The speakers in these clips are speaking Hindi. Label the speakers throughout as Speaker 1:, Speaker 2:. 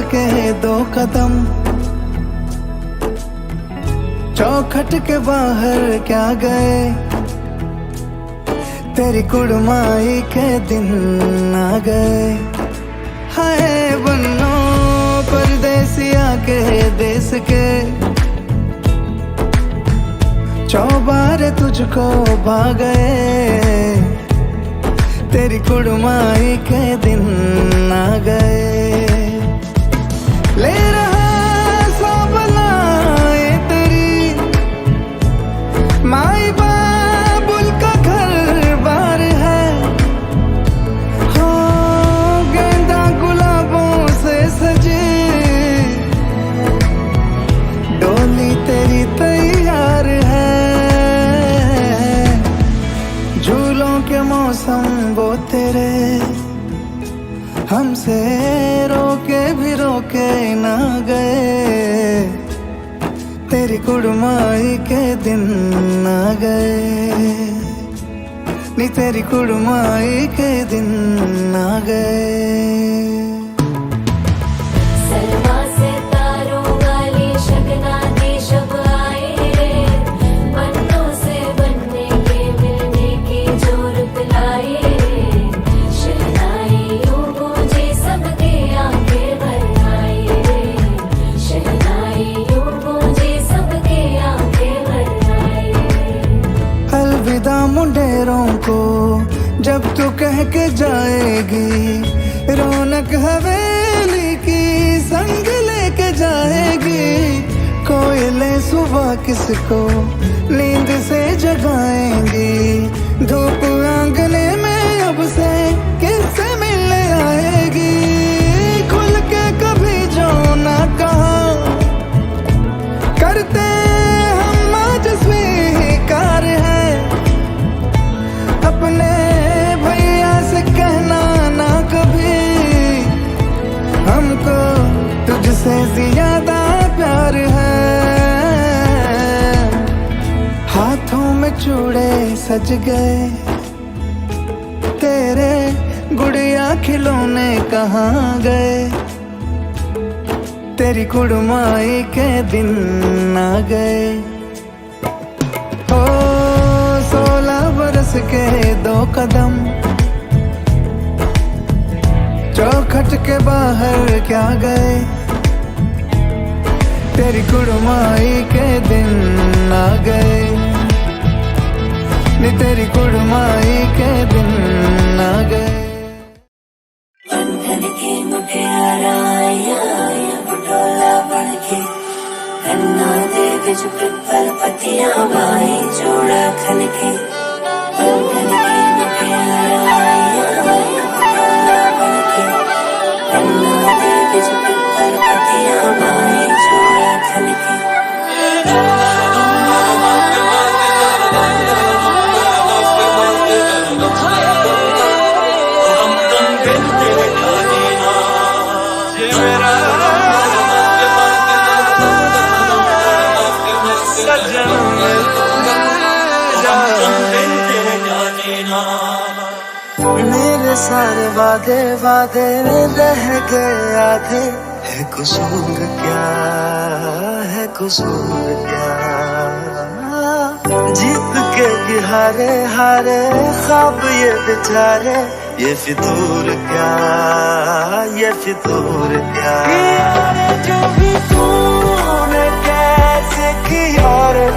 Speaker 1: के 2 कदम, चौखट के बाहर क्या गए, तेरी कुड़माई के दिन आ गए। हाय बन्नो परदेसिया के देश के, चौबारे तुझको भा गए, तेरी कुड़माई के दिन आ गए। ले रहा सब लाए तेरी माई बाबुल का घर बार है, हो गेंदा गुलाबों से सजे, डोली तेरी तैयार है। झूलों के मौसम वो तेरे, हमसे रोके भी रोके ना गए, तेरी कुड़माई के दिन आ गए, नी तेरी कुड़माई के दिन आ गए। मुंडेरों को जब तू कह के जाएगी, रौनक हवेली की संग लेके जाएगी। कोयले सुबह किसको नींद से जगाएंगी, धूप आंगने में अब से किससे मिलने आएगी। खुल के कभी जो ना कहा करते हम आज स्वीकार है, अपने भैया से कहना ना कभी, हमको तुझसे ज्यादा प्यार है। हाथों में चूड़े सज गए, तेरे गुड़िया खिलौने कहाँ गए, तेरी कुड़माई के दिन आ गए। ओ 16 बरस के 2 कदम, चौखट के बाहर क्या गए, तेरी कुड़माई के दिन आ गए, नी तेरी कुड़माई के दिन आ गए।
Speaker 2: बंधन के मुटियारा आया पटोला बन के, कन्ना दे बिच पिपल पतियां बाई जोड़ा खन के। बंधन के मुटियारा आया पटोला बन के, कन्ना दे बिच पिपल पतियां बाई जोड़ा खन के।
Speaker 1: मेरे सारे वादे वादे रह गए आधे, है कसूर क्या, है कसूर क्या। जीत के भी हारे हारे ख्वाब ये बेचारे, ये फितूर क्या, ये फितूर क्या। जो भी तूने कैसे किया रे,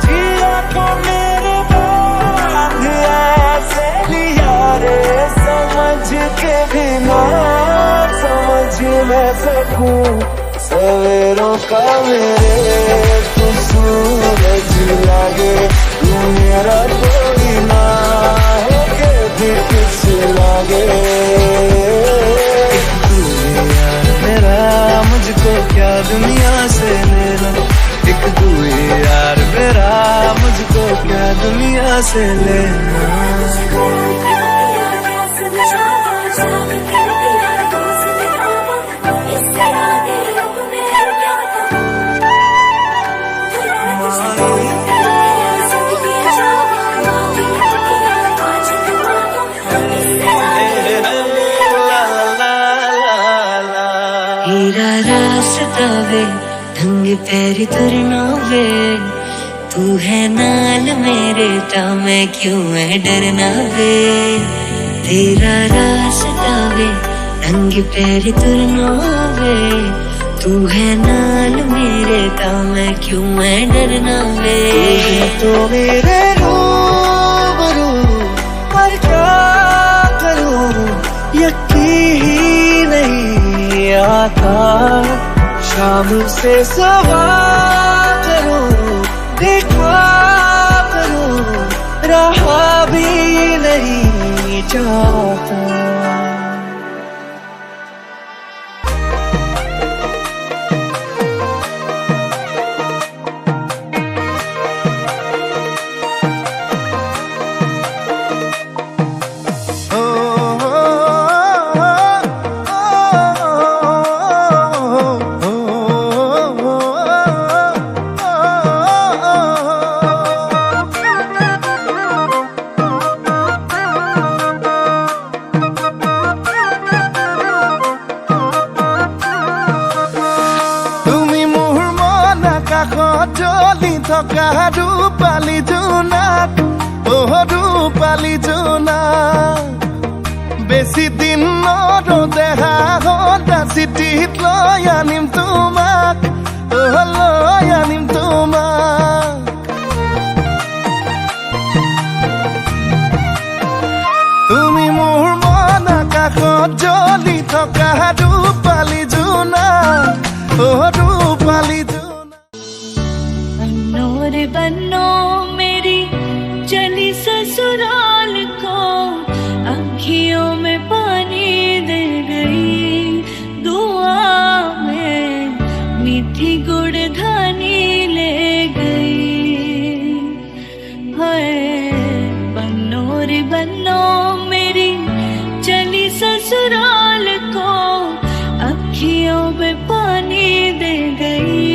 Speaker 1: जिया तो मेरे बांध ऐसे लिया रे, समझ के भी ना समझ मैं सकूं सवेरों का मेरे तू सूरज लागे। तू मेरा कोई ना है के भी किस लागे, तू यार मेरा मुझको क्या दुनिया से लेना, एक तू यार मेरा मुझको क्या दुनिया से लेना।
Speaker 2: हीरा रास्ता वे ढंग पैर तुरना वे तू है नाल मेरे ता मैं क्यों है डरना वे तेरा रास्ता वे ढंग पैर तुरना वे तू है नाल मेरे ता मैं क्यों है डरना वे
Speaker 1: तो मेरे रूबरू पर क्या करूं यकीन ही नहीं आता शाम से सवार करूं देखा करूं रहा भी नहीं चाहता
Speaker 3: জলি থকা ৰূপালী জোনাক ৰূপালী জোনাক বেছি দিন নৰদেহা সদা চিঠিত লৈ আনিম তোমাক লৈ আনিম তোমাক তুমি মোৰ মন আকাশত জ্বলি থকা ৰূপালী জোনাক ৰূপালী
Speaker 2: रे बन्नो मेरी चली ससुराल को आँखियों में पानी दे गई दुआ में मीठी गुड़ धानी ले गई हाय बन्नो रे बन्नो मेरी चली ससुराल को आँखियों में पानी दे गई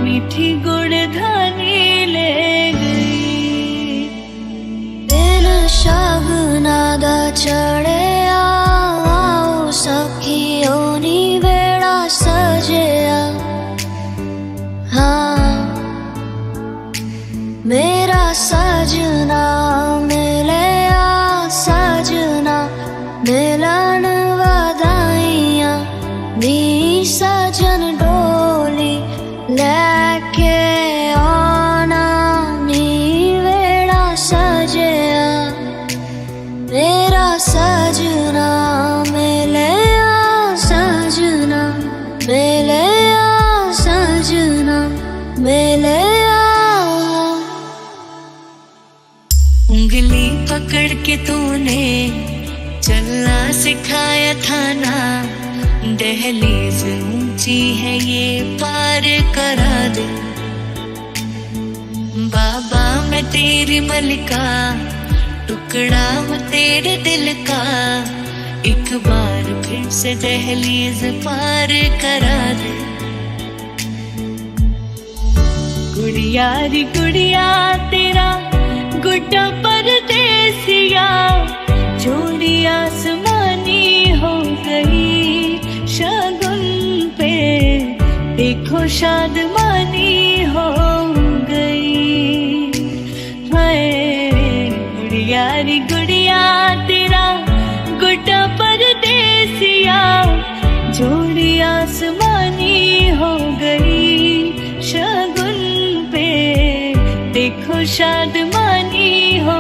Speaker 2: मीठी गुड़ धानी ले गई दिल शगना दा चढ़े आओ सखियों नी वेड़ा सजया हाँ मेरा सजना मिले सजना मिलन वधाइयां नी सजन डोली लेके आना नी वेड़ा सजया मेरा सजना मिले सजना मिले सजना मिले उंगली पकड़ के तूने चलना सिखाया था ना दहलीज ऊंची है ये पार करा दे बाबा मैं तेरी मलिका टुकड़ा मैं तेरे दिल का एक बार फिर से दहलीज पार करा दे गुड़िया री गुड़िया तेरा गुड्डा परदेसिया जोड़ी आसमानी हो गई शगुन पे देखो शादमानी हो गई हाय गुड़िया री गुड़िया तेरा गुड्डा परदेसिया जोड़ी आसमानी हो गई शगुन पे देखो शादमानी हो